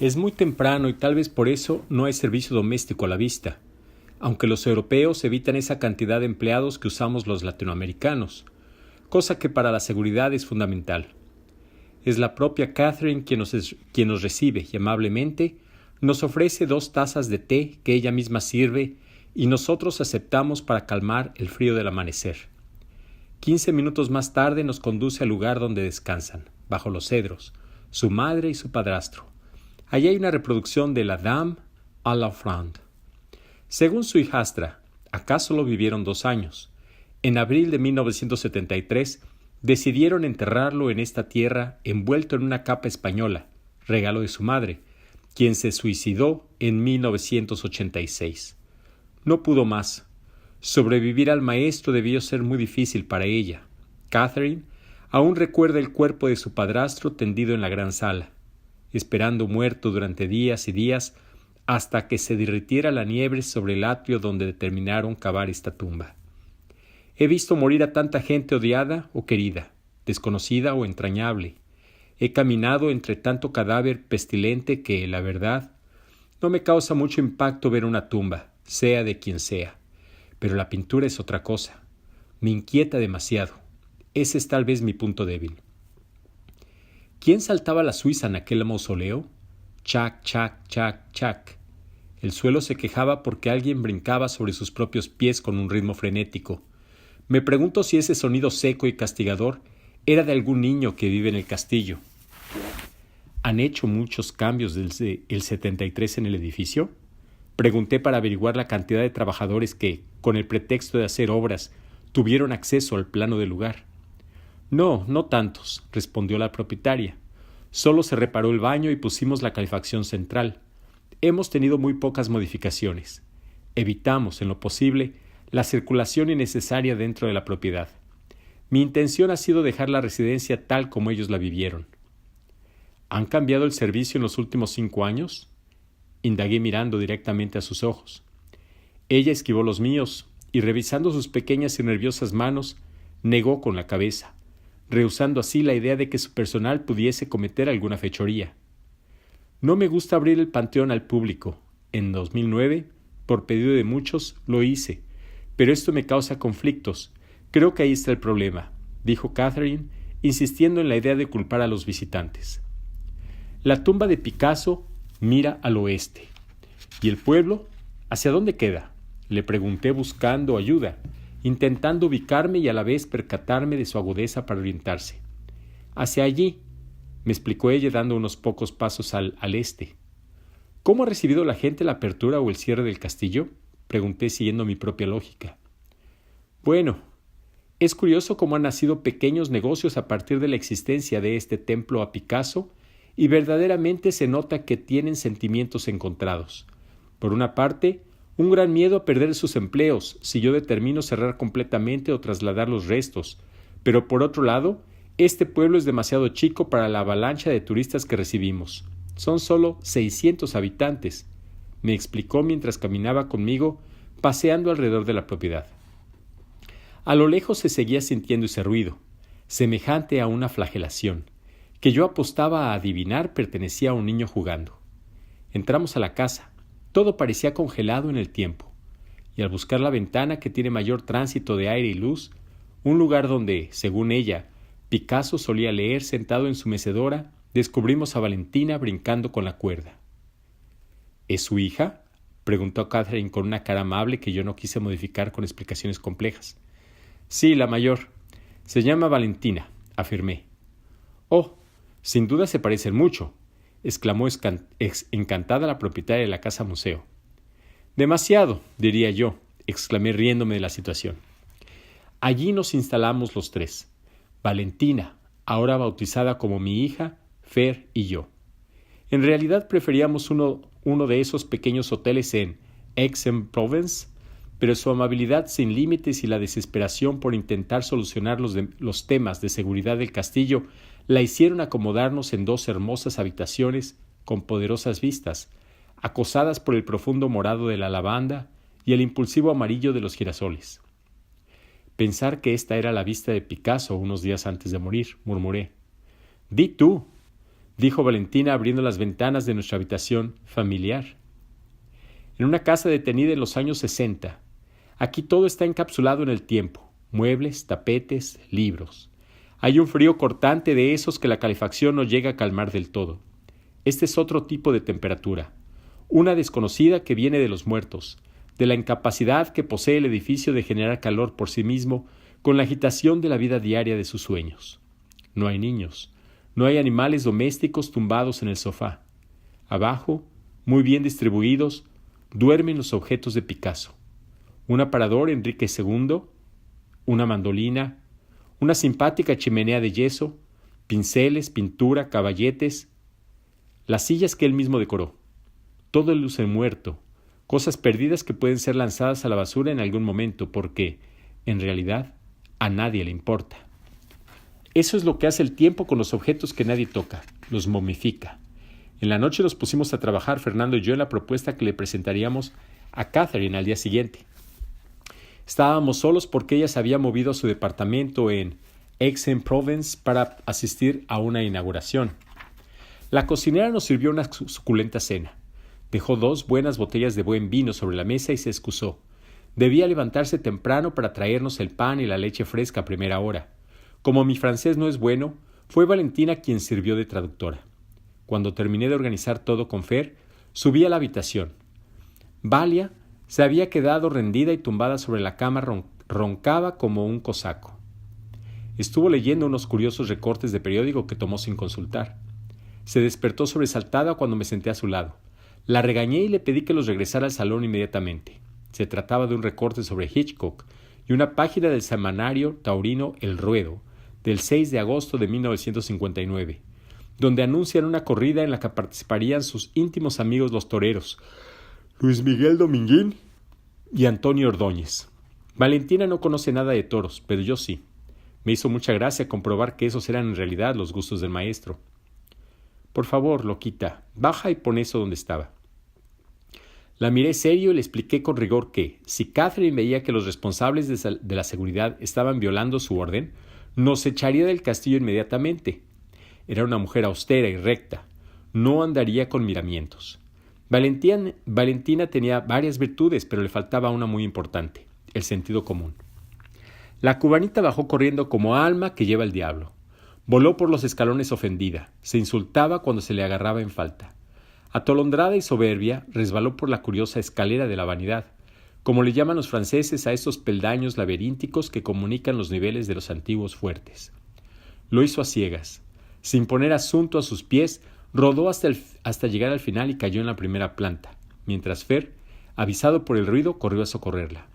Es muy temprano y tal vez por eso no hay servicio doméstico a la vista, aunque los europeos evitan esa cantidad de empleados que usamos los latinoamericanos, cosa que para la seguridad es fundamental. Es la propia Catherine quien nos recibe y amablemente nos ofrece 2 tazas de té que ella misma sirve y nosotros aceptamos para calmar el frío del amanecer. 15 minutos más tarde nos conduce al lugar donde descansan, bajo los cedros, su madre y su padrastro. Allí hay una reproducción de la Dame à l'Offrande. Según su hijastra, acá solo vivieron 2 años. En abril de 1973 decidieron enterrarlo en esta tierra envuelto en una capa española, regalo de su madre, quien se suicidó en 1986. No pudo más. Sobrevivir al maestro debió ser muy difícil para ella. Catherine aún recuerda el cuerpo de su padrastro tendido en la gran sala, esperando muerto durante días y días hasta que se derritiera la nieve sobre el atrio donde determinaron cavar esta tumba. He visto morir a tanta gente odiada o querida, desconocida o entrañable. He caminado entre tanto cadáver pestilente que, la verdad, no me causa mucho impacto ver una tumba, sea de quien sea. Pero la pintura es otra cosa. Me inquieta demasiado. Ese es tal vez mi punto débil. ¿Quién saltaba la Suiza en aquel mausoleo? Chac, chac, chac, chac. El suelo se quejaba porque alguien brincaba sobre sus propios pies con un ritmo frenético. Me pregunto si ese sonido seco y castigador era de algún niño que vive en el castillo. ¿Han hecho muchos cambios desde el 73 en el edificio? Pregunté para averiguar la cantidad de trabajadores que, con el pretexto de hacer obras, tuvieron acceso al plano del lugar. No, no tantos, respondió la propietaria. Solo se reparó el baño y pusimos la calefacción central. Hemos tenido muy pocas modificaciones. Evitamos, en lo posible, la circulación innecesaria dentro de la propiedad. Mi intención ha sido dejar la residencia tal como ellos la vivieron. ¿Han cambiado el servicio en los últimos 5 años? Indagué mirando directamente a sus ojos. Ella esquivó los míos y, revisando sus pequeñas y nerviosas manos, negó con la cabeza, rehusando así la idea de que su personal pudiese cometer alguna fechoría. No me gusta abrir el panteón al público. En 2009, por pedido de muchos, lo hice, pero esto me causa conflictos. Creo que ahí está el problema, dijo Catherine, insistiendo en la idea de culpar a los visitantes. La tumba de Picasso mira al oeste. ¿Y el pueblo? ¿Hacia dónde queda? Le pregunté buscando ayuda, intentando ubicarme y a la vez percatarme de su agudeza para orientarse. Hacia allí, me explicó ella dando unos pocos pasos al este. ¿Cómo ha recibido la gente la apertura o el cierre del castillo? Pregunté siguiendo mi propia lógica. Bueno, es curioso cómo han nacido pequeños negocios a partir de la existencia de este templo a Picasso y verdaderamente se nota que tienen sentimientos encontrados. Por una parte, un gran miedo a perder sus empleos si yo determino cerrar completamente o trasladar los restos, pero por otro lado, este pueblo es demasiado chico para la avalancha de turistas que recibimos. Son solo 600 habitantes, me explicó mientras caminaba conmigo paseando alrededor de la propiedad. A lo lejos se seguía sintiendo ese ruido, semejante a una flagelación, que yo apostaba a adivinar pertenecía a un niño jugando. Entramos a la casa. Todo parecía congelado en el tiempo, y al buscar la ventana que tiene mayor tránsito de aire y luz, un lugar donde, según ella, Picasso solía leer sentado en su mecedora, descubrimos a Valentina brincando con la cuerda. ¿Es su hija?, preguntó Catherine con una cara amable que yo no quise modificar con explicaciones complejas. Sí, la mayor. Se llama Valentina, afirmé. Oh, sin duda se parecen mucho, exclamó encantada la propietaria de la casa museo. Demasiado, diría yo, exclamé riéndome de la situación. Allí nos instalamos los 3. Valentina, ahora bautizada como mi hija, Fer y yo. En realidad preferíamos uno de esos pequeños hoteles en Aix-en-Provence, pero su amabilidad sin límites y la desesperación por intentar solucionar los temas de seguridad del castillo la hicieron acomodarnos en 2 hermosas habitaciones con poderosas vistas, acosadas por el profundo morado de la lavanda y el impulsivo amarillo de los girasoles. Pensar que esta era la vista de Picasso unos días antes de morir, murmuré. Di tú. dijo Valentina abriendo las ventanas de nuestra habitación familiar. En una casa detenida en los años 60. Aquí todo está encapsulado en el tiempo. Muebles, tapetes, libros. Hay un frío cortante de esos que la calefacción no llega a calmar del todo. Este es otro tipo de temperatura. Una desconocida que viene de los muertos, de la incapacidad que posee el edificio de generar calor por sí mismo con la agitación de la vida diaria de sus sueños. No hay niños. No hay animales domésticos tumbados en el sofá. Abajo, muy bien distribuidos, duermen los objetos de Picasso. Un aparador Enrique II, una mandolina, una simpática chimenea de yeso, pinceles, pintura, caballetes, las sillas que él mismo decoró. Todo luce muerto, cosas perdidas que pueden ser lanzadas a la basura en algún momento porque, en realidad, a nadie le importa. Eso es lo que hace el tiempo con los objetos que nadie toca, los momifica. En la noche nos pusimos a trabajar Fernando y yo en la propuesta que le presentaríamos a Catherine al día siguiente. Estábamos solos porque ella se había movido a su departamento en Aix-en-Provence para asistir a una inauguración. La cocinera nos sirvió una suculenta cena. Dejó 2 buenas botellas de buen vino sobre la mesa y se excusó. Debía levantarse temprano para traernos el pan y la leche fresca a primera hora. Como mi francés no es bueno, fue Valentina quien sirvió de traductora. Cuando terminé de organizar todo con Fer, subí a la habitación. Valia se había quedado rendida y tumbada sobre la cama, roncaba como un cosaco. Estuvo leyendo unos curiosos recortes de periódico que tomó sin consultar. Se despertó sobresaltada cuando me senté a su lado. La regañé y le pedí que los regresara al salón inmediatamente. Se trataba de un recorte sobre Hitchcock y una página del semanario taurino El Ruedo, del 6 de agosto de 1959, donde anuncian una corrida en la que participarían sus íntimos amigos los toreros, Luis Miguel Dominguín y Antonio Ordóñez. Valentina no conoce nada de toros, pero yo sí. Me hizo mucha gracia comprobar que esos eran en realidad los gustos del maestro. Por favor, loquita, baja y pon eso donde estaba. La miré serio y le expliqué con rigor que, si Catherine veía que los responsables de la seguridad estaban violando su orden, nos echaría del castillo inmediatamente. Era una mujer austera y recta. No andaría con miramientos. Valentina tenía varias virtudes, pero le faltaba una muy importante, el sentido común. La cubanita bajó corriendo como alma que lleva el diablo. Voló por los escalones ofendida, se insultaba cuando se le agarraba en falta. Atolondrada y soberbia, resbaló por la curiosa escalera de la vanidad, como le llaman los franceses a estos peldaños laberínticos que comunican los niveles de los antiguos fuertes. Lo hizo a ciegas. Sin poner asunto a sus pies, rodó hasta llegar al final y cayó en la primera planta, mientras Fer, avisado por el ruido, corrió a socorrerla.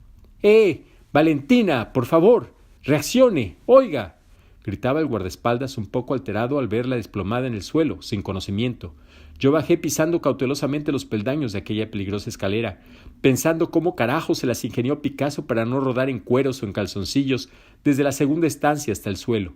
Valentina, por favor, reaccione, oiga, gritaba el guardaespaldas un poco alterado al verla desplomada en el suelo, sin conocimiento. Yo bajé pisando cautelosamente los peldaños de aquella peligrosa escalera, pensando cómo carajo se las ingenió Picasso para no rodar en cueros o en calzoncillos desde la segunda estancia hasta el suelo.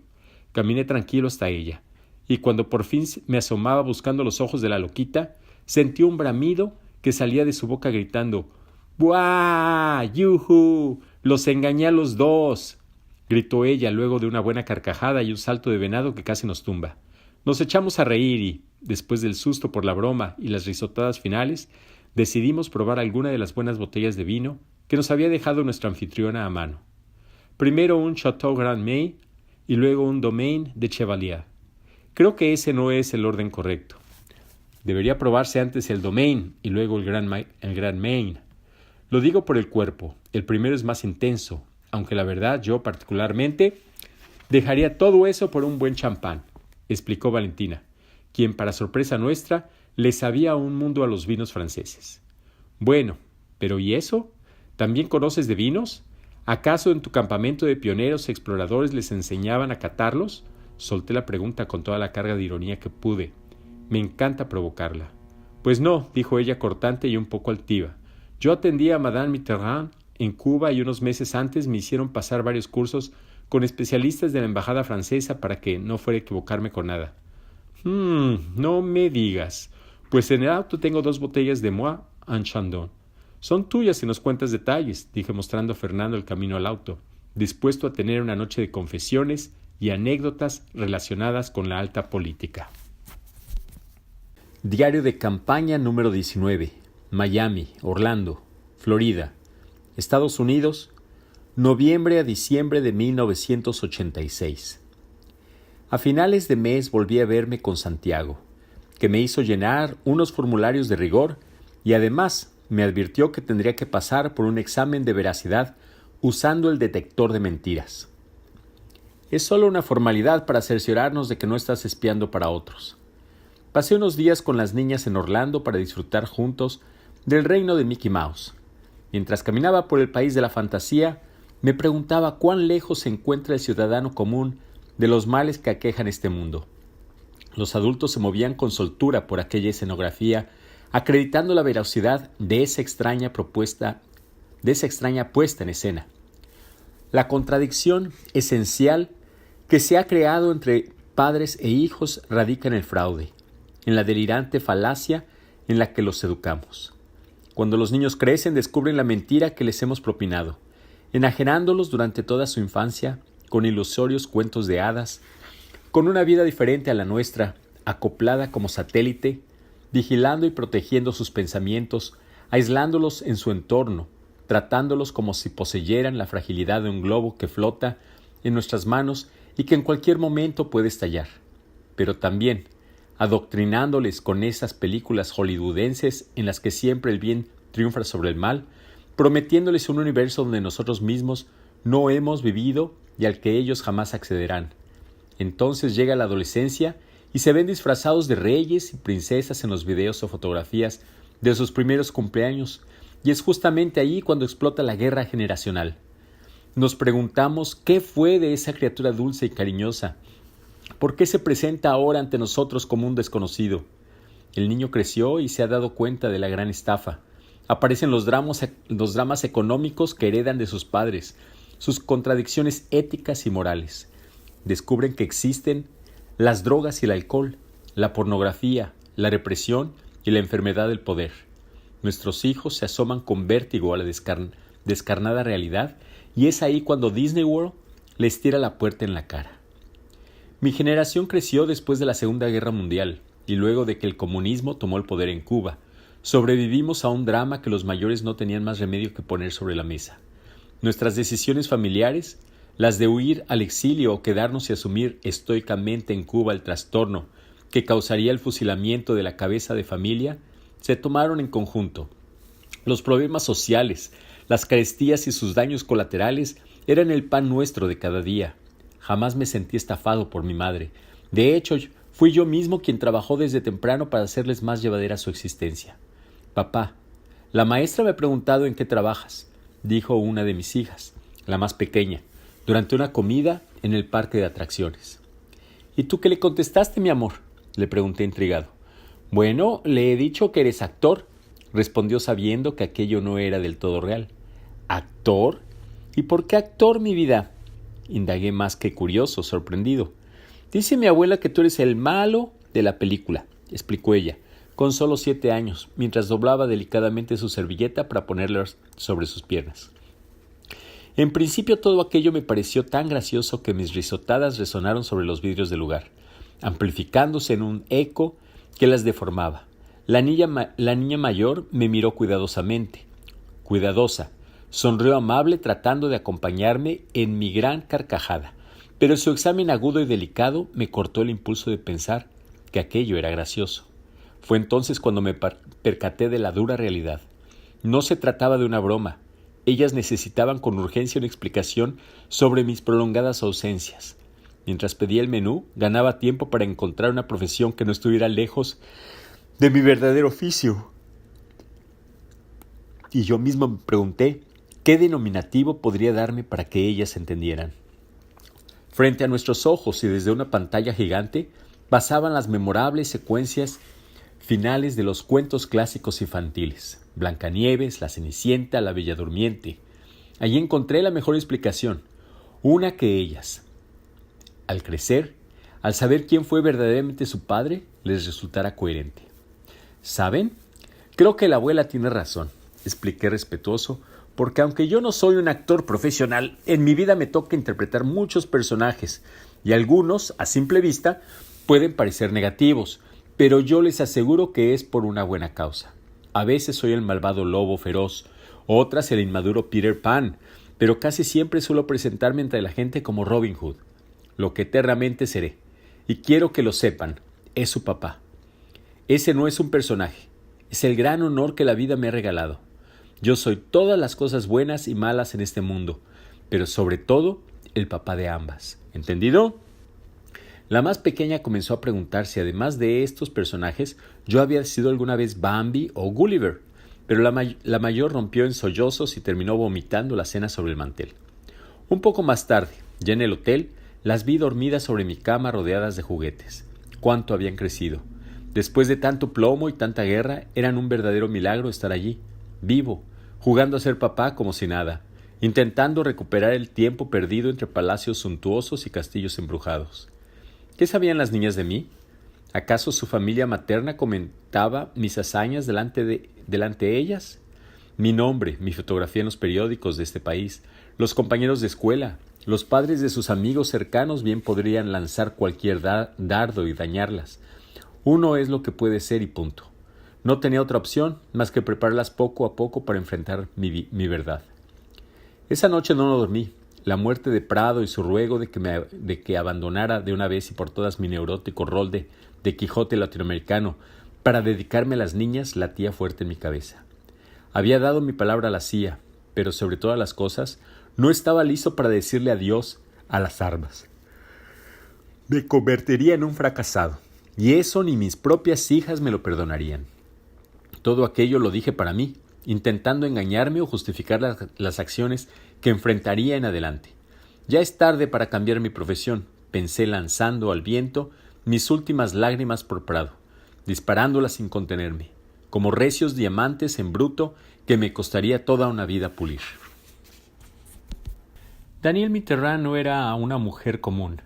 Caminé tranquilo hasta ella, y cuando por fin me asomaba buscando los ojos de la loquita, sentí un bramido que salía de su boca gritando «¡Buah! ¡Yujú! ¡Los engañé a los 2! Gritó ella luego de una buena carcajada y un salto de venado que casi nos tumba. Nos echamos a reír y, después del susto por la broma y las risotadas finales, decidimos probar alguna de las buenas botellas de vino que nos había dejado nuestra anfitriona a mano. Primero un Chateau Grand May y luego un Domaine de Chevalier. Creo que ese no es el orden correcto. Debería probarse antes el Domaine y luego el Grand Maine. Lo digo por el cuerpo. El primero es más intenso, aunque la verdad yo particularmente dejaría todo eso por un buen champán, explicó Valentina, quien para sorpresa nuestra le sabía un mundo a los vinos franceses. Bueno, pero ¿y eso? ¿También conoces de vinos? ¿Acaso en tu campamento de pioneros exploradores les enseñaban a catarlos? Solté la pregunta con toda la carga de ironía que pude. Me encanta provocarla. Pues no, dijo ella cortante y un poco altiva. Yo atendí a Madame Mitterrand en Cuba y unos meses antes me hicieron pasar varios cursos con especialistas de la embajada francesa para que no fuera a equivocarme con nada. No me digas. Pues en el auto tengo 2 botellas de Moi en Chandon. Son tuyas si nos cuentas detalles, dije mostrando a Fernando el camino al auto, dispuesto a tener una noche de confesiones y anécdotas relacionadas con la alta política. Diario de campaña número 19, Miami, Orlando, Florida, Estados Unidos, noviembre a diciembre de 1986. A finales de mes volví a verme con Santiago, que me hizo llenar unos formularios de rigor y además me advirtió que tendría que pasar por un examen de veracidad usando el detector de mentiras. Es solo una formalidad para cerciorarnos de que no estás espiando para otros. Pasé unos días con las niñas en Orlando para disfrutar juntos del reino de Mickey Mouse. Mientras caminaba por el país de la fantasía, me preguntaba cuán lejos se encuentra el ciudadano común de los males que aquejan este mundo. Los adultos se movían con soltura por aquella escenografía, acreditando la veracidad de esa extraña puesta en escena. La contradicción esencial que se ha creado entre padres e hijos radica en el fraude, en la delirante falacia en la que los educamos. Cuando los niños crecen, descubren la mentira que les hemos propinado, enajenándolos durante toda su infancia con ilusorios cuentos de hadas, con una vida diferente a la nuestra, acoplada como satélite, vigilando y protegiendo sus pensamientos, aislándolos en su entorno, tratándolos como si poseyeran la fragilidad de un globo que flota en nuestras manos y que en cualquier momento puede estallar. Pero también adoctrinándoles con esas películas hollywoodenses en las que siempre el bien triunfa sobre el mal, prometiéndoles un universo donde nosotros mismos no hemos vivido y al que ellos jamás accederán. Entonces llega la adolescencia y se ven disfrazados de reyes y princesas en los videos o fotografías de sus primeros cumpleaños, y es justamente ahí cuando explota la guerra generacional. Nos preguntamos qué fue de esa criatura dulce y cariñosa. ¿Por qué se presenta ahora ante nosotros como un desconocido? El niño creció y se ha dado cuenta de la gran estafa. Aparecen los dramas económicos que heredan de sus padres, sus contradicciones éticas y morales. Descubren que existen las drogas y el alcohol, la pornografía, la represión y la enfermedad del poder. Nuestros hijos se asoman con vértigo a la descarnada realidad y es ahí cuando Disney World les tira la puerta en la cara. Mi generación creció después de la Segunda Guerra Mundial y luego de que el comunismo tomó el poder en Cuba. Sobrevivimos a un drama que los mayores no tenían más remedio que poner sobre la mesa. Nuestras decisiones familiares, las de huir al exilio o quedarnos y asumir estoicamente en Cuba el trastorno que causaría el fusilamiento de la cabeza de familia, se tomaron en conjunto. Los problemas sociales, las carestías y sus daños colaterales eran el pan nuestro de cada día. Jamás me sentí estafado por mi madre. De hecho, fui yo mismo quien trabajó desde temprano para hacerles más llevadera su existencia. Papá, la maestra me ha preguntado en qué trabajas, dijo una de mis hijas, la más pequeña, durante una comida en el parque de atracciones. ¿Y tú qué le contestaste, mi amor?, le pregunté intrigado. Bueno, le he dicho que eres actor, respondió sabiendo que aquello no era del todo real. ¿Actor? ¿Y por qué actor, mi vida?, indagué más que curioso, sorprendido. Dice mi abuela que tú eres el malo de la película, explicó ella, con solo 7 años, mientras doblaba delicadamente su servilleta para ponerla sobre sus piernas. En principio todo aquello me pareció tan gracioso que mis risotadas resonaron sobre los vidrios del lugar, amplificándose en un eco que las deformaba. La niña mayor me miró cuidadosa, sonrió amable tratando de acompañarme en mi gran carcajada, pero su examen agudo y delicado me cortó el impulso de pensar que aquello era gracioso. Fue entonces cuando me percaté de la dura realidad. No se trataba de una broma. Ellas necesitaban con urgencia una explicación sobre mis prolongadas ausencias. Mientras pedía el menú, ganaba tiempo para encontrar una profesión que no estuviera lejos de mi verdadero oficio. Y yo mismo me pregunté qué denominativo podría darme para que ellas entendieran. Frente a nuestros ojos y desde una pantalla gigante pasaban las memorables secuencias finales de los cuentos clásicos infantiles. Blancanieves, La Cenicienta, La Bella Durmiente. Allí encontré la mejor explicación, una que ellas, al crecer, al saber quién fue verdaderamente su padre, les resultara coherente. ¿Saben? Creo que la abuela tiene razón, expliqué respetuoso, porque aunque yo no soy un actor profesional, en mi vida me toca interpretar muchos personajes, y algunos, a simple vista, pueden parecer negativos, pero yo les aseguro que es por una buena causa. A veces soy el malvado lobo feroz, otras el inmaduro Peter Pan, pero casi siempre suelo presentarme ante la gente como Robin Hood, lo que eternamente seré. Y quiero que lo sepan, es su papá. Ese no es un personaje, es el gran honor que la vida me ha regalado. Yo soy todas las cosas buenas y malas en este mundo, pero sobre todo el papá de ambas. ¿Entendido? La más pequeña comenzó a preguntar si además de estos personajes yo había sido alguna vez Bambi o Gulliver, pero la mayor rompió en sollozos y terminó vomitando la cena sobre el mantel. Un poco más tarde, ya en el hotel, las vi dormidas sobre mi cama rodeadas de juguetes. Cuánto habían crecido. Después de tanto plomo y tanta guerra, eran un verdadero milagro estar allí, vivo, jugando a ser papá como si nada, intentando recuperar el tiempo perdido entre palacios suntuosos y castillos embrujados. ¿Qué sabían las niñas de mí? ¿Acaso su familia materna comentaba mis hazañas delante de ellas? Mi nombre, mi fotografía en los periódicos de este país, los compañeros de escuela, los padres de sus amigos cercanos bien podrían lanzar cualquier dardo y dañarlas. Uno es lo que puede ser y punto. No tenía otra opción más que prepararlas poco a poco para enfrentar mi verdad. Esa noche no dormí. La muerte de Prado y su ruego de que abandonara de una vez y por todas mi neurótico rol de Quijote latinoamericano para dedicarme a las niñas latía fuerte en mi cabeza. Había dado mi palabra a la CIA, pero sobre todas las cosas no estaba listo para decirle adiós a las armas. Me convertiría en un fracasado, y eso ni mis propias hijas me lo perdonarían. Todo aquello lo dije para mí, intentando engañarme o justificar las acciones que enfrentaría en adelante. Ya es tarde para cambiar mi profesión, pensé lanzando al viento mis últimas lágrimas por Prado, disparándolas sin contenerme, como recios diamantes en bruto que me costaría toda una vida pulir. Danielle Mitterrand no era una mujer común,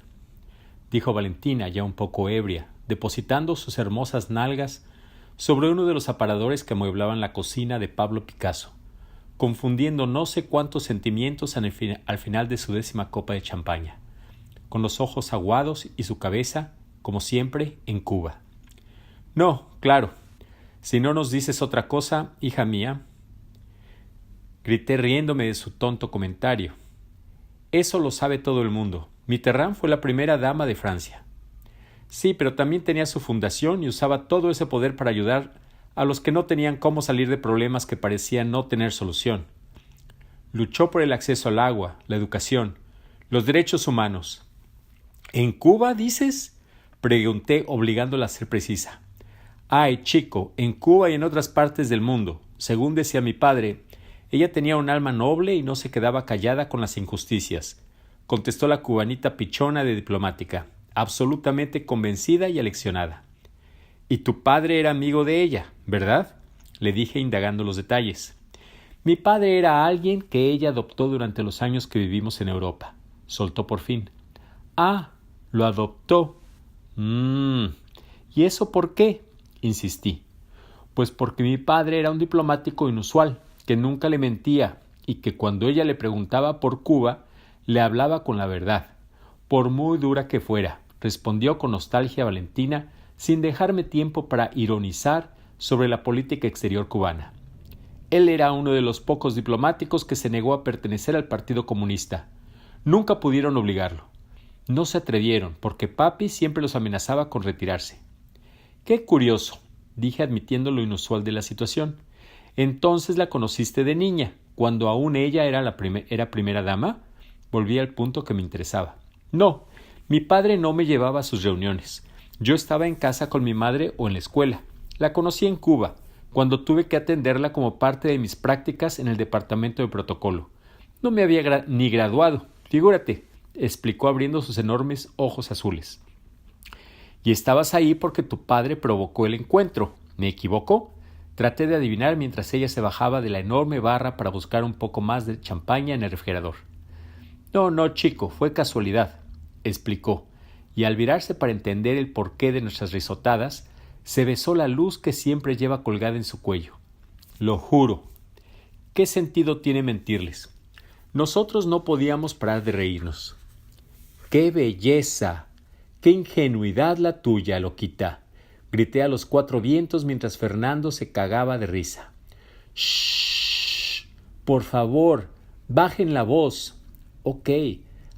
dijo Valentina, ya un poco ebria, depositando sus hermosas nalgas sobre uno de los aparadores que amueblaban la cocina de Pablo Picasso, confundiendo no sé cuántos sentimientos al final de su 10ª copa de champaña, con los ojos aguados y su cabeza, como siempre, en Cuba. No, claro, si no nos dices otra cosa, hija mía, grité riéndome de su tonto comentario. Eso lo sabe todo el mundo. Mitterrand fue la primera dama de Francia. Sí, pero también tenía su fundación y usaba todo ese poder para ayudar a los que no tenían cómo salir de problemas que parecían no tener solución. Luchó por el acceso al agua, la educación, los derechos humanos. ¿En Cuba, dices? Pregunté, obligándola a ser precisa. Ay, chico, en Cuba y en otras partes del mundo. Según decía mi padre, ella tenía un alma noble y no se quedaba callada con las injusticias, contestó la cubanita pichona de diplomática, absolutamente convencida y aleccionada. Y tu padre era amigo de ella, ¿verdad? Le dije indagando los detalles. Mi padre era alguien que ella adoptó durante los años que vivimos en Europa, soltó por fin. Ah, lo adoptó. ¿Y eso por qué? Insistí. Pues porque mi padre era un diplomático inusual, que nunca le mentía y que cuando ella le preguntaba por Cuba, le hablaba con la verdad, por muy dura que fuera, respondió con nostalgia Valentina, sin dejarme tiempo para ironizar sobre la política exterior cubana. Él era uno de los pocos diplomáticos que se negó a pertenecer al Partido Comunista. Nunca pudieron obligarlo. No se atrevieron, porque papi siempre los amenazaba con retirarse. Qué curioso, dije admitiendo lo inusual de la situación. Entonces la conociste de niña, cuando aún ella era primera dama. Volví al punto que me interesaba. No, mi padre no me llevaba a sus reuniones. Yo estaba en casa con mi madre o en la escuela. La conocí en Cuba, cuando tuve que atenderla como parte de mis prácticas en el departamento de protocolo. No me había ni graduado, figúrate, explicó abriendo sus enormes ojos azules. Y estabas ahí porque tu padre provocó el encuentro. ¿Me equivoco? Traté de adivinar mientras ella se bajaba de la enorme barra para buscar un poco más de champaña en el refrigerador. No, chico, fue casualidad, explicó, y al virarse para entender el porqué de nuestras risotadas, se besó la luz que siempre lleva colgada en su cuello. Lo juro. ¿Qué sentido tiene mentirles? Nosotros no podíamos parar de reírnos. ¡Qué belleza! ¡Qué ingenuidad la tuya, loquita! grité a los cuatro vientos mientras Fernando se cagaba de risa. «Shh, por favor, bajen la voz». Ok,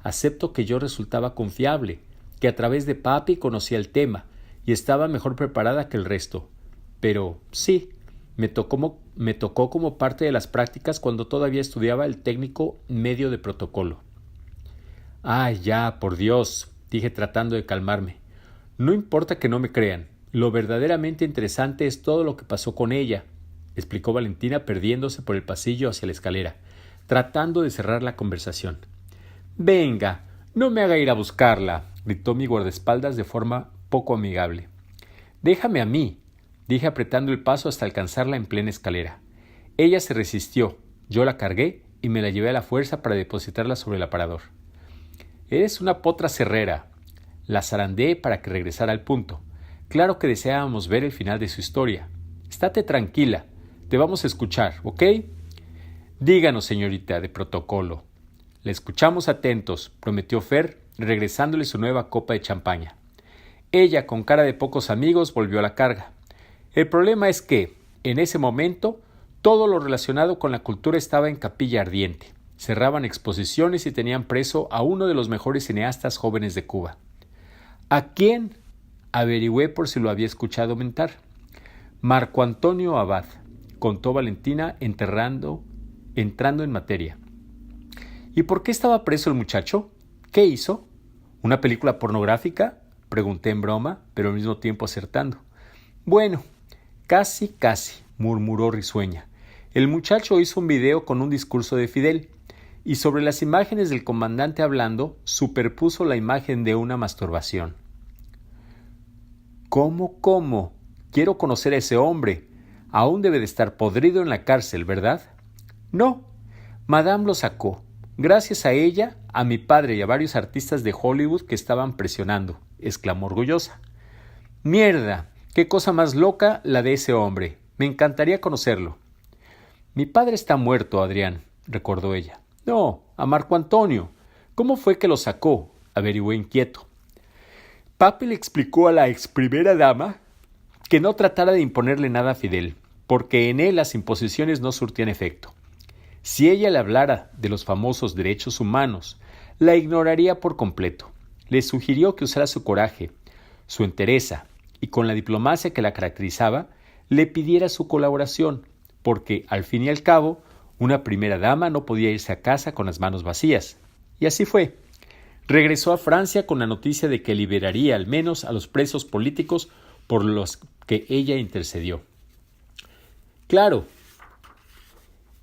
acepto que yo resultaba confiable, que a través de papi conocía el tema y estaba mejor preparada que el resto. Pero sí, me tocó como parte de las prácticas cuando todavía estudiaba el técnico medio de protocolo. «Ay, ya, por Dios», dije tratando de calmarme. «No importa que no me crean. Lo verdaderamente interesante es todo lo que pasó con ella», explicó Valentina perdiéndose por el pasillo hacia la escalera, tratando de cerrar la conversación. «Venga, no me haga ir a buscarla», gritó mi guardaespaldas de forma poco amigable. «Déjame a mí», dije apretando el paso hasta alcanzarla en plena escalera. Ella se resistió, yo la cargué y me la llevé a la fuerza para depositarla sobre el aparador. «Eres una potra cerrera», la zarandeé para que regresara al punto. Claro que deseábamos ver el final de su historia. «Estate tranquila, te vamos a escuchar, ¿ok?» «Díganos, señorita de protocolo». «Le escuchamos atentos», prometió Fer, regresándole su nueva copa de champaña. Ella, con cara de pocos amigos, volvió a la carga. El problema es que, en ese momento, todo lo relacionado con la cultura estaba en capilla ardiente. Cerraban exposiciones y tenían preso a uno de los mejores cineastas jóvenes de Cuba. ¿A quién? Averigüé por si lo había escuchado mentar. Marco Antonio Abad, contó Valentina entrando en materia. ¿Y por qué estaba preso el muchacho? ¿Qué hizo? ¿Una película pornográfica? Pregunté en broma, pero al mismo tiempo acertando. Bueno, casi, murmuró risueña. El muchacho hizo un video con un discurso de Fidel, y sobre las imágenes del comandante hablando, superpuso la imagen de una masturbación. ¿Cómo? Quiero conocer a ese hombre. Aún debe de estar podrido en la cárcel, ¿verdad? No, Madame lo sacó. Gracias a ella, a mi padre y a varios artistas de Hollywood que estaban presionando, exclamó orgullosa. Mierda, qué cosa más loca la de ese hombre. Me encantaría conocerlo. Mi padre está muerto, Adrián, recordó ella. No, a Marco Antonio. ¿Cómo fue que lo sacó? Averigué inquieto. Papi le explicó a la ex primera dama que no tratara de imponerle nada a Fidel, porque en él las imposiciones no surtían efecto. Si ella le hablara de los famosos derechos humanos, la ignoraría por completo. Le sugirió que usara su coraje, su entereza, y con la diplomacia que la caracterizaba, le pidiera su colaboración, porque, al fin y al cabo, una primera dama no podía irse a casa con las manos vacías. Y así fue. Regresó a Francia con la noticia de que liberaría al menos a los presos políticos por los que ella intercedió. Claro,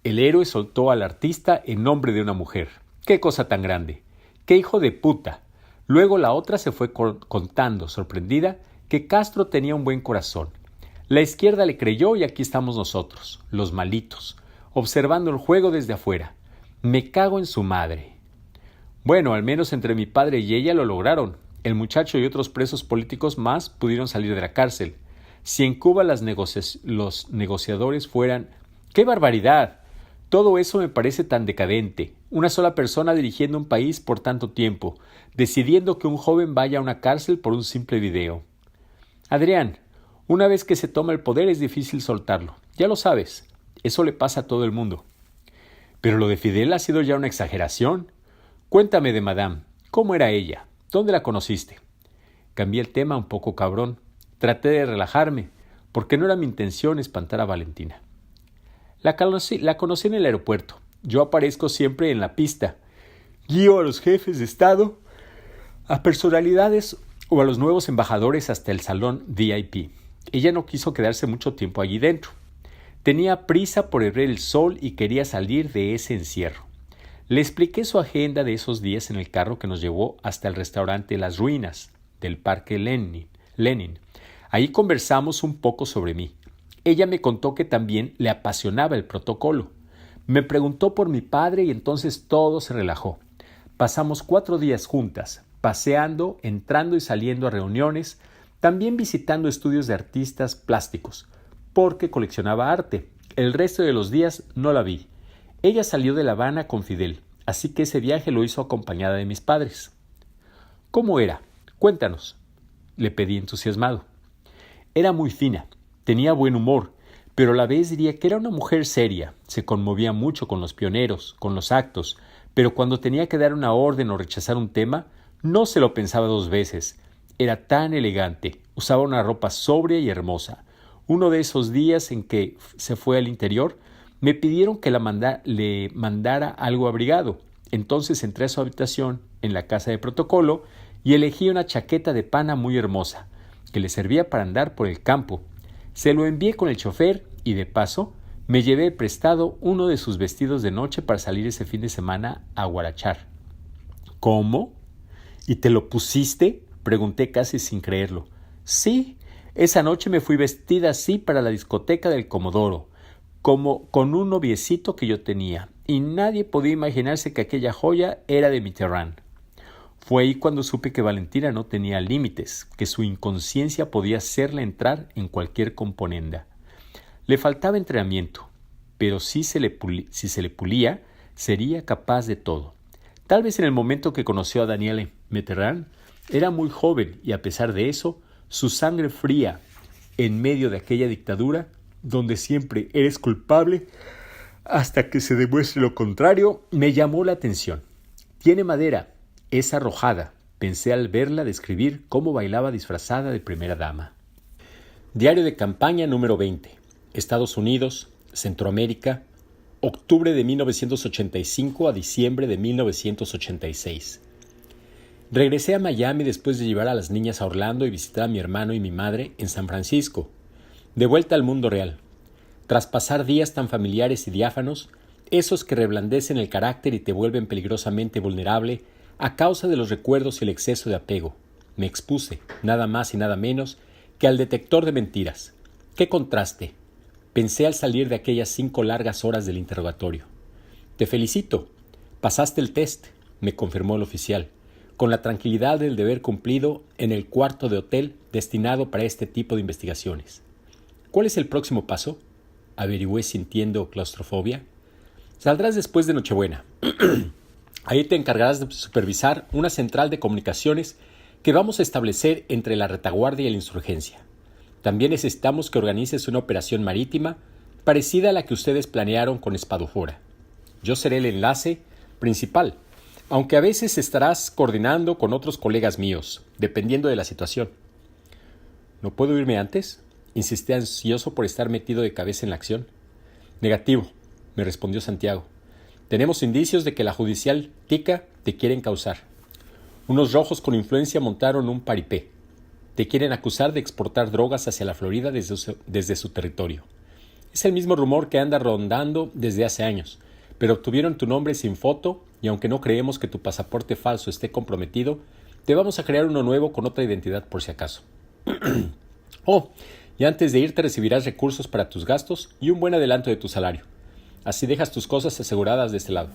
el héroe soltó al artista en nombre de una mujer. ¡Qué cosa tan grande! ¡Qué hijo de puta! Luego la otra se fue contando, sorprendida, que Castro tenía un buen corazón. La izquierda le creyó y aquí estamos nosotros, los malitos, observando el juego desde afuera. Me cago en su madre. Bueno, al menos entre mi padre y ella lo lograron. El muchacho y otros presos políticos más pudieron salir de la cárcel. Si en Cuba los negociadores fueran... ¡Qué barbaridad! Todo eso me parece tan decadente. Una sola persona dirigiendo un país por tanto tiempo, decidiendo que un joven vaya a una cárcel por un simple video. Adrián, una vez que se toma el poder es difícil soltarlo. Ya lo sabes. Eso le pasa a todo el mundo. Pero lo de Fidel ha sido ya una exageración. Cuéntame de Madame. ¿Cómo era ella? ¿Dónde la conociste? Cambié el tema un poco cabrón. Traté de relajarme, porque no era mi intención espantar a Valentina. La conocí en el aeropuerto. Yo aparezco siempre en la pista. Guío a los jefes de Estado, a personalidades o a los nuevos embajadores hasta el salón VIP. Ella no quiso quedarse mucho tiempo allí dentro. Tenía prisa por ver el sol y quería salir de ese encierro. Le expliqué su agenda de esos días en el carro que nos llevó hasta el restaurante Las Ruinas del Parque Lenin. Ahí conversamos un poco sobre mí. Ella me contó que también le apasionaba el protocolo. Me preguntó por mi padre y entonces todo se relajó. Pasamos 4 días juntas, paseando, entrando y saliendo a reuniones, también visitando estudios de artistas plásticos, porque coleccionaba arte. El resto de los días no la vi. Ella salió de La Habana con Fidel, así que ese viaje lo hizo acompañada de mis padres. ¿Cómo era? Cuéntanos, le pedí entusiasmado. Era muy fina, tenía buen humor, pero a la vez diría que era una mujer seria. Se conmovía mucho con los pioneros, con los actos, pero cuando tenía que dar una orden o rechazar un tema, no se lo pensaba dos veces. Era tan elegante, usaba una ropa sobria y hermosa. Uno de esos días en que se fue al interior, me pidieron que le mandara algo abrigado. Entonces entré a su habitación en la casa de protocolo y elegí una chaqueta de pana muy hermosa, que le servía para andar por el campo. Se lo envié con el chofer y, de paso, me llevé prestado uno de sus vestidos de noche para salir ese fin de semana a guarachar. ¿Cómo? ¿Y te lo pusiste? Pregunté casi sin creerlo. Sí, esa noche me fui vestida así para la discoteca del Comodoro, como con un noviecito que yo tenía, y nadie podía imaginarse que aquella joya era de Mitterrand. Fue ahí cuando supe que Valentina no tenía límites, que su inconsciencia podía hacerle entrar en cualquier componenda. Le faltaba entrenamiento, pero si se le pulía, sería capaz de todo. Tal vez en el momento que conoció a Danielle Mitterrand, era muy joven y a pesar de eso, su sangre fría en medio de aquella dictadura, donde siempre eres culpable hasta que se demuestre lo contrario, me llamó la atención. Tiene madera, es arrojada, pensé al verla describir cómo bailaba disfrazada de primera dama. Diario de campaña número 20. Estados Unidos, Centroamérica, octubre de 1985 a diciembre de 1986. Regresé a Miami después de llevar a las niñas a Orlando y visitar a mi hermano y mi madre en San Francisco. De vuelta al mundo real. Tras pasar días tan familiares y diáfanos, esos que reblandecen el carácter y te vuelven peligrosamente vulnerable a causa de los recuerdos y el exceso de apego, me expuse, nada más y nada menos, que al detector de mentiras. ¡Qué contraste! Pensé al salir de aquellas 5 largas horas del interrogatorio. Te felicito. Pasaste el test, me confirmó el oficial, con la tranquilidad del deber cumplido en el cuarto de hotel destinado para este tipo de investigaciones. ¿Cuál es el próximo paso? Averigüé sintiendo claustrofobia. Saldrás después de Nochebuena. Ahí te encargarás de supervisar una central de comunicaciones que vamos a establecer entre la retaguardia y la insurgencia. También necesitamos que organices una operación marítima parecida a la que ustedes planearon con Espadafora. Yo seré el enlace principal, aunque a veces estarás coordinando con otros colegas míos, dependiendo de la situación. ¿No puedo irme antes? Insistí ansioso por estar metido de cabeza en la acción. Negativo, me respondió Santiago. Tenemos indicios de que la judicial tica te quiere encausar. Unos rojos con influencia montaron un paripé. Te quieren acusar de exportar drogas hacia la Florida desde su territorio. Es el mismo rumor que anda rondando desde hace años, pero obtuvieron tu nombre sin foto y aunque no creemos que tu pasaporte falso esté comprometido, te vamos a crear uno nuevo con otra identidad por si acaso. Oh, y antes de irte recibirás recursos para tus gastos y un buen adelanto de tu salario. Así dejas tus cosas aseguradas de este lado.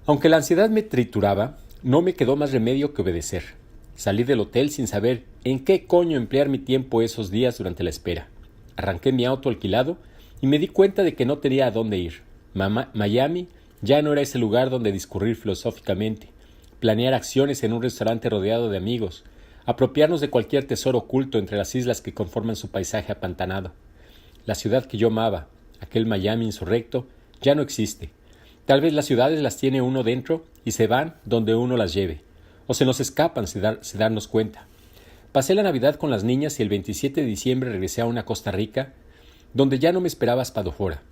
Aunque la ansiedad me trituraba, no me quedó más remedio que obedecer. Salí del hotel sin saber en qué coño emplear mi tiempo esos días durante la espera. Arranqué mi auto alquilado y me di cuenta de que no tenía a dónde ir. Miami ya no era ese lugar donde discurrir filosóficamente, planear acciones en un restaurante rodeado de amigos, apropiarnos de cualquier tesoro oculto entre las islas que conforman su paisaje apantanado. La ciudad que yo amaba, aquel Miami insurrecto, ya no existe. Tal vez las ciudades las tiene uno dentro y se van donde uno las lleve, o se nos escapan sin darnos cuenta. Pasé la Navidad con las niñas y el 27 de diciembre regresé a una Costa Rica donde ya no me esperaba Espadafora.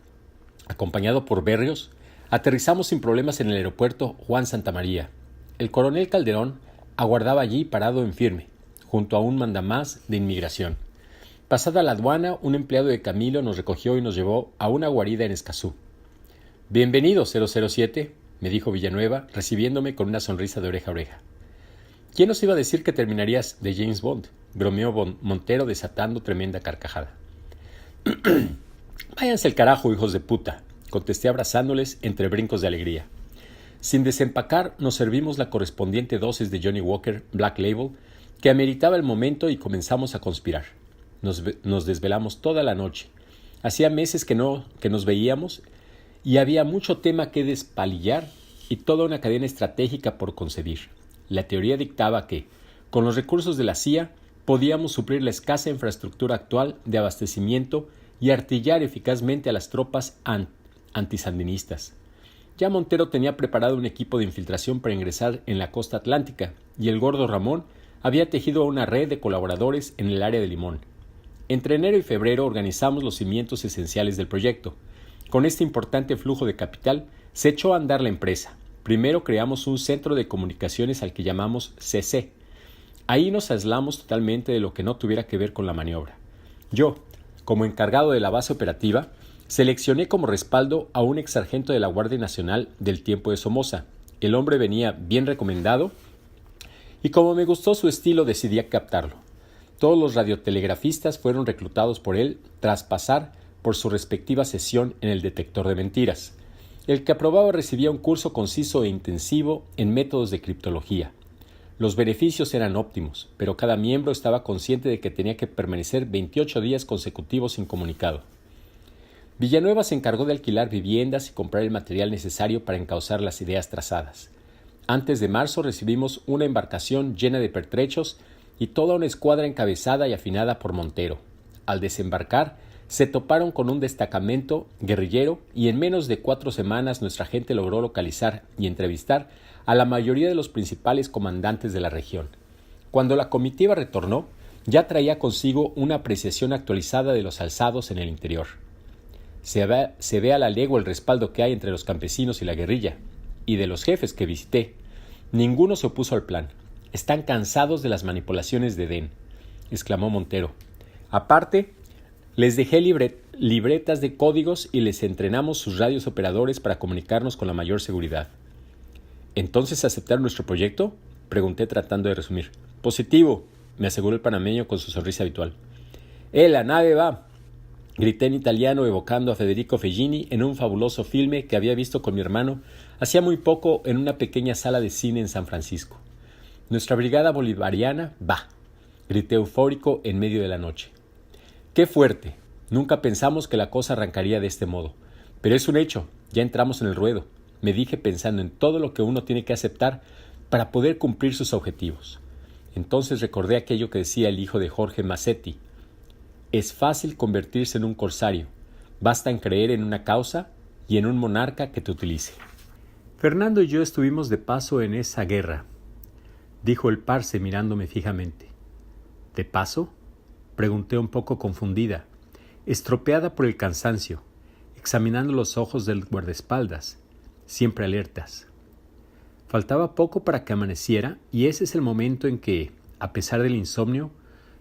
Acompañado por Berrios, aterrizamos sin problemas en el aeropuerto Juan Santamaría. El coronel Calderón aguardaba allí parado en firme, junto a un mandamás de inmigración. Pasada la aduana, un empleado de Camilo nos recogió y nos llevó a una guarida en Escazú. «Bienvenido, 007», me dijo Villanueva, recibiéndome con una sonrisa de oreja a oreja. «¿Quién nos iba a decir que terminarías de James Bond?», bromeó Montero desatando tremenda carcajada. «Váyanse al carajo, hijos de puta», contesté abrazándoles entre brincos de alegría. Sin desempacar, nos servimos la correspondiente dosis de Johnny Walker Black Label que ameritaba el momento y comenzamos a conspirar. Nos desvelamos toda la noche. Hacía meses que nos veíamos y había mucho tema que despalillar y toda una cadena estratégica por concebir. La teoría dictaba que, con los recursos de la CIA, podíamos suplir la escasa infraestructura actual de abastecimiento y artillar eficazmente a las tropas antisandinistas. Ya Montero tenía preparado un equipo de infiltración para ingresar en la costa atlántica, y el gordo Ramón había tejido una red de colaboradores en el área de Limón. Entre enero y febrero organizamos los cimientos esenciales del proyecto. Con este importante flujo de capital se echó a andar la empresa. Primero creamos un centro de comunicaciones al que llamamos CC. Ahí nos aislamos totalmente de lo que no tuviera que ver con la maniobra. Yo, como encargado de la base operativa, seleccioné como respaldo a un exsargento de la Guardia Nacional del tiempo de Somoza. El hombre venía bien recomendado y como me gustó su estilo decidí captarlo. Todos los radiotelegrafistas fueron reclutados por él tras pasar por su respectiva sesión en el detector de mentiras. El que aprobaba recibía un curso conciso e intensivo en métodos de criptología. Los beneficios eran óptimos, pero cada miembro estaba consciente de que tenía que permanecer 28 días consecutivos incomunicado. Villanueva se encargó de alquilar viviendas y comprar el material necesario para encauzar las ideas trazadas. Antes de marzo recibimos una embarcación llena de pertrechos y toda una escuadra encabezada y afinada por Montero. Al desembarcar, se toparon con un destacamento guerrillero y en menos de 4 semanas nuestra gente logró localizar y entrevistar a la mayoría de los principales comandantes de la región. Cuando la comitiva retornó, ya traía consigo una apreciación actualizada de los alzados en el interior. Se ve a la legua el respaldo que hay entre los campesinos y la guerrilla, y de los jefes que visité. Ninguno se opuso al plan. Están cansados de las manipulaciones de Den, exclamó Montero. Aparte, les dejé libretas de códigos y les entrenamos sus radios operadores para comunicarnos con la mayor seguridad. ¿Entonces aceptaron nuestro proyecto?, pregunté tratando de resumir. Positivo, me aseguró el panameño con su sonrisa habitual. La nave va, grité en italiano evocando a Federico Fellini en un fabuloso filme que había visto con mi hermano hacía muy poco en una pequeña sala de cine en San Francisco. Nuestra brigada bolivariana va, grité eufórico en medio de la noche. ¡Qué fuerte! Nunca pensamos que la cosa arrancaría de este modo. Pero es un hecho, ya entramos en el ruedo, me dije pensando en todo lo que uno tiene que aceptar para poder cumplir sus objetivos. Entonces recordé aquello que decía el hijo de Jorge Massetti. Es fácil convertirse en un corsario, basta en creer en una causa y en un monarca que te utilice. Fernando y yo estuvimos de paso en esa guerra, dijo el parce mirándome fijamente. ¿De paso?, pregunté un poco confundida, estropeada por el cansancio, examinando los ojos del guardaespaldas, siempre alertas. Faltaba poco para que amaneciera y ese es el momento en que, a pesar del insomnio,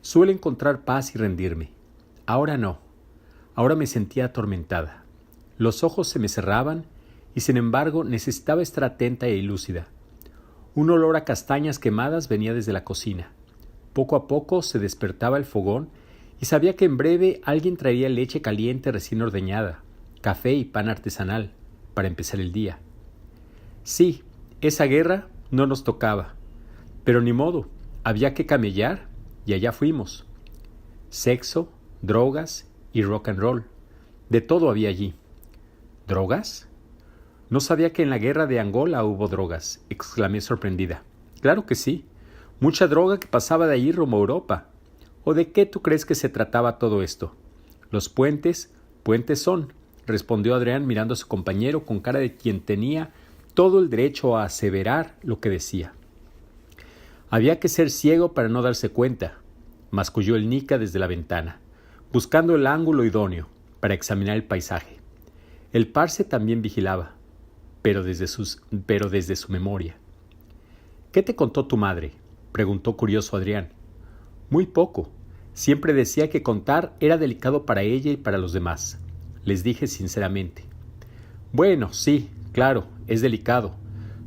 suelo encontrar paz y rendirme. Ahora no. Ahora me sentía atormentada. Los ojos se me cerraban y sin embargo necesitaba estar atenta y lúcida. Un olor a castañas quemadas venía desde la cocina. Poco a poco se despertaba el fogón y sabía que en breve alguien traería leche caliente recién ordeñada, café y pan artesanal para empezar el día. Sí, esa guerra no nos tocaba, pero ni modo, había que camellar y allá fuimos. Sexo, drogas y rock and roll, de todo había allí. ¿Drogas? No sabía que en la guerra de Angola hubo drogas, exclamé sorprendida. Claro que sí, mucha droga que pasaba de allí rumbo a Europa. ¿O de qué tú crees que se trataba todo esto? Los puentes son, respondió Adrián mirando a su compañero con cara de quien tenía todo el derecho a aseverar lo que decía. Había que ser ciego para no darse cuenta, masculló el Nica desde la ventana, buscando el ángulo idóneo para examinar el paisaje. El parce también vigilaba, pero desde su memoria. ¿Qué te contó tu madre?, preguntó curioso Adrián. Muy poco. Siempre decía que contar era delicado para ella y para los demás. Les dije sinceramente. Bueno, sí, claro, es delicado,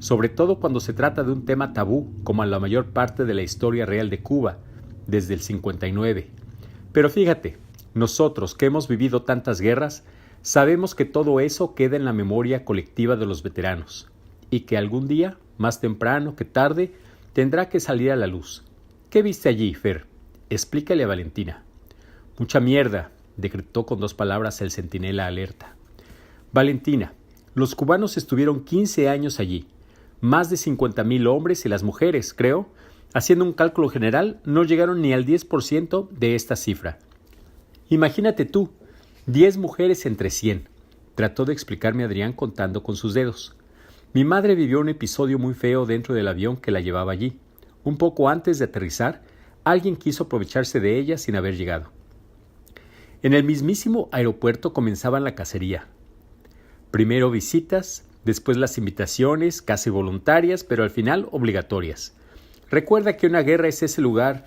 sobre todo cuando se trata de un tema tabú como la mayor parte de la historia real de Cuba, desde el 59. Pero fíjate, nosotros que hemos vivido tantas guerras, sabemos que todo eso queda en la memoria colectiva de los veteranos, y que algún día, más temprano que tarde, tendrá que salir a la luz. ¿Qué viste allí, Fer? Explícale a Valentina. Mucha mierda, decretó con 2 palabras el centinela alerta. Valentina, los cubanos estuvieron 15 años allí, más de 50,000 hombres y las mujeres, creo, Haciendo un cálculo general, no llegaron ni al 10% de esta cifra. Imagínate tú, 10 mujeres entre 100, trató de explicarme Adrián contando con sus dedos. Mi madre vivió un episodio muy feo dentro del avión que la llevaba allí. Un poco antes de aterrizar, alguien quiso aprovecharse de ella sin haber llegado. En el mismísimo aeropuerto comenzaban la cacería. Primero visitas, después las invitaciones, casi voluntarias, pero al final obligatorias. Recuerda que una guerra es ese lugar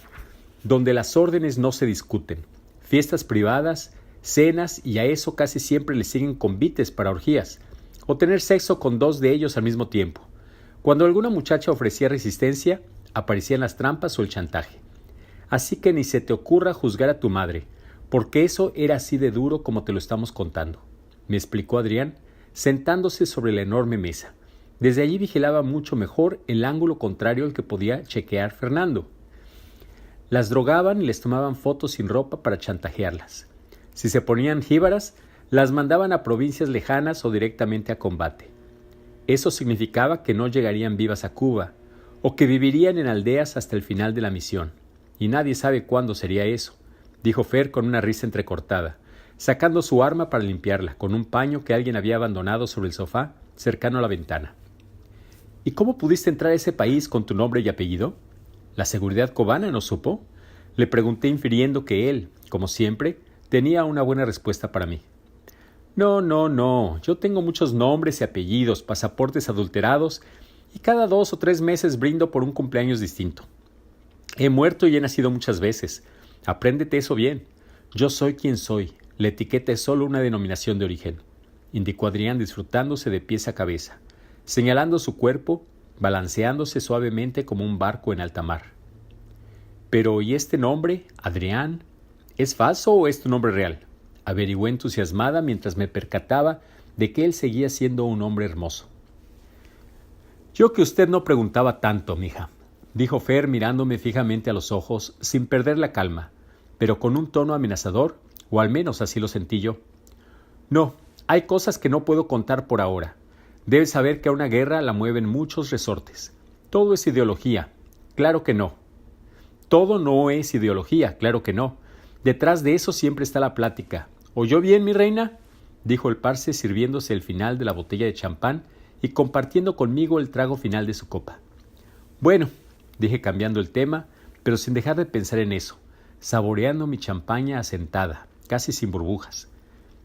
donde las órdenes no se discuten. Fiestas privadas, cenas y a eso casi siempre le siguen convites para orgías o tener sexo con 2 de ellos al mismo tiempo. Cuando alguna muchacha ofrecía resistencia, aparecían las trampas o el chantaje. Así que ni se te ocurra juzgar a tu madre, porque eso era así de duro como te lo estamos contando, me explicó Adrián, sentándose sobre la enorme mesa. Desde allí vigilaba mucho mejor el ángulo contrario al que podía chequear Fernando. Las drogaban y les tomaban fotos sin ropa para chantajearlas. Si se ponían jíbaras, las mandaban a provincias lejanas o directamente a combate. Eso significaba que no llegarían vivas a Cuba, o que vivirían en aldeas hasta el final de la misión. Y nadie sabe cuándo sería eso, dijo Fer con una risa entrecortada, sacando su arma para limpiarla, con un paño que alguien había abandonado sobre el sofá cercano a la ventana. ¿Y cómo pudiste entrar a ese país con tu nombre y apellido? ¿La seguridad cubana no supo? Le pregunté infiriendo que él, como siempre, tenía una buena respuesta para mí. No, yo tengo muchos nombres y apellidos, pasaportes adulterados, y cada 2 o 3 meses brindo por un cumpleaños distinto. He muerto y he nacido muchas veces. Apréndete eso bien. Yo soy quien soy. La etiqueta es solo una denominación de origen, indicó Adrián disfrutándose de pies a cabeza, señalando su cuerpo, balanceándose suavemente como un barco en alta mar. Pero, ¿y este nombre, Adrián? ¿Es falso o es tu nombre real? Averigüé entusiasmada mientras me percataba de que él seguía siendo un hombre hermoso. Yo que usted no preguntaba tanto, mija, dijo Fer mirándome fijamente a los ojos sin perder la calma, pero con un tono amenazador, o al menos así lo sentí yo. No, hay cosas que no puedo contar por ahora. Debes saber que a una guerra la mueven muchos resortes. Todo es ideología. Claro que no. Todo no es ideología, claro que no. Detrás de eso siempre está la plática. ¿Oyó bien, mi reina?, dijo el parce sirviéndose el final de la botella de champán y compartiendo conmigo el trago final de su copa. Bueno, dije cambiando el tema, pero sin dejar de pensar en eso, saboreando mi champaña asentada, casi sin burbujas.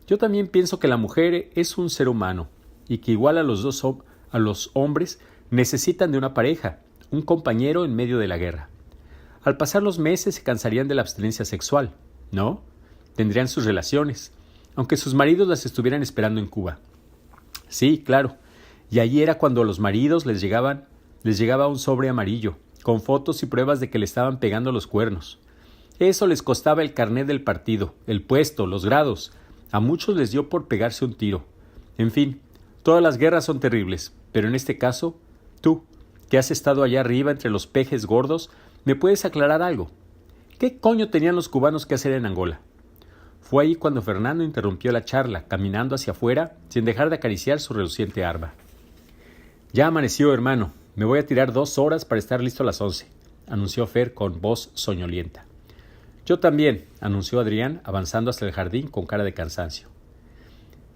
Yo también pienso que la mujer es un ser humano y que igual a los hombres necesitan de una pareja, un compañero en medio de la guerra. Al pasar los meses se cansarían de la abstinencia sexual, ¿no? Tendrían sus relaciones, aunque sus maridos las estuvieran esperando en Cuba. Sí, claro, y allí era cuando a los maridos les llegaba un sobre amarillo, con fotos y pruebas de que le estaban pegando los cuernos. Eso les costaba el carnet del partido, el puesto, los grados. A muchos les dio por pegarse un tiro. En fin, todas las guerras son terribles, pero en este caso, tú, que has estado allá arriba entre los pejes gordos, ¿me puedes aclarar algo? ¿Qué coño tenían los cubanos que hacer en Angola? Fue ahí cuando Fernando interrumpió la charla, caminando hacia afuera, sin dejar de acariciar su reluciente arma. Ya amaneció, hermano. Me voy a tirar 2 horas para estar listo a las 11, anunció Fer con voz soñolienta. Yo también, anunció Adrián, avanzando hacia el jardín con cara de cansancio.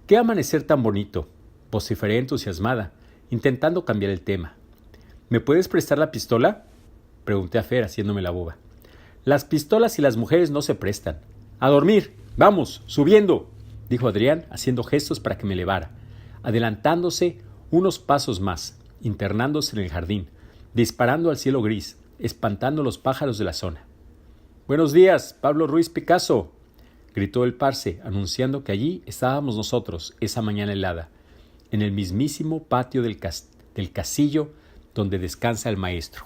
¿Qué amanecer tan bonito?, vociferé entusiasmada, intentando cambiar el tema. ¿Me puedes prestar la pistola?, pregunté a Fer haciéndome la boba. Las pistolas y las mujeres no se prestan. ¡A dormir! ¡Vamos! ¡Subiendo!, dijo Adrián, haciendo gestos para que me elevara, adelantándose unos pasos más, internándose en el jardín, disparando al cielo gris, espantando los pájaros de la zona. «Buenos días, Pablo Ruiz Picasso», gritó el parce, anunciando que allí estábamos nosotros esa mañana helada, en el mismísimo patio del casillo donde descansa el maestro.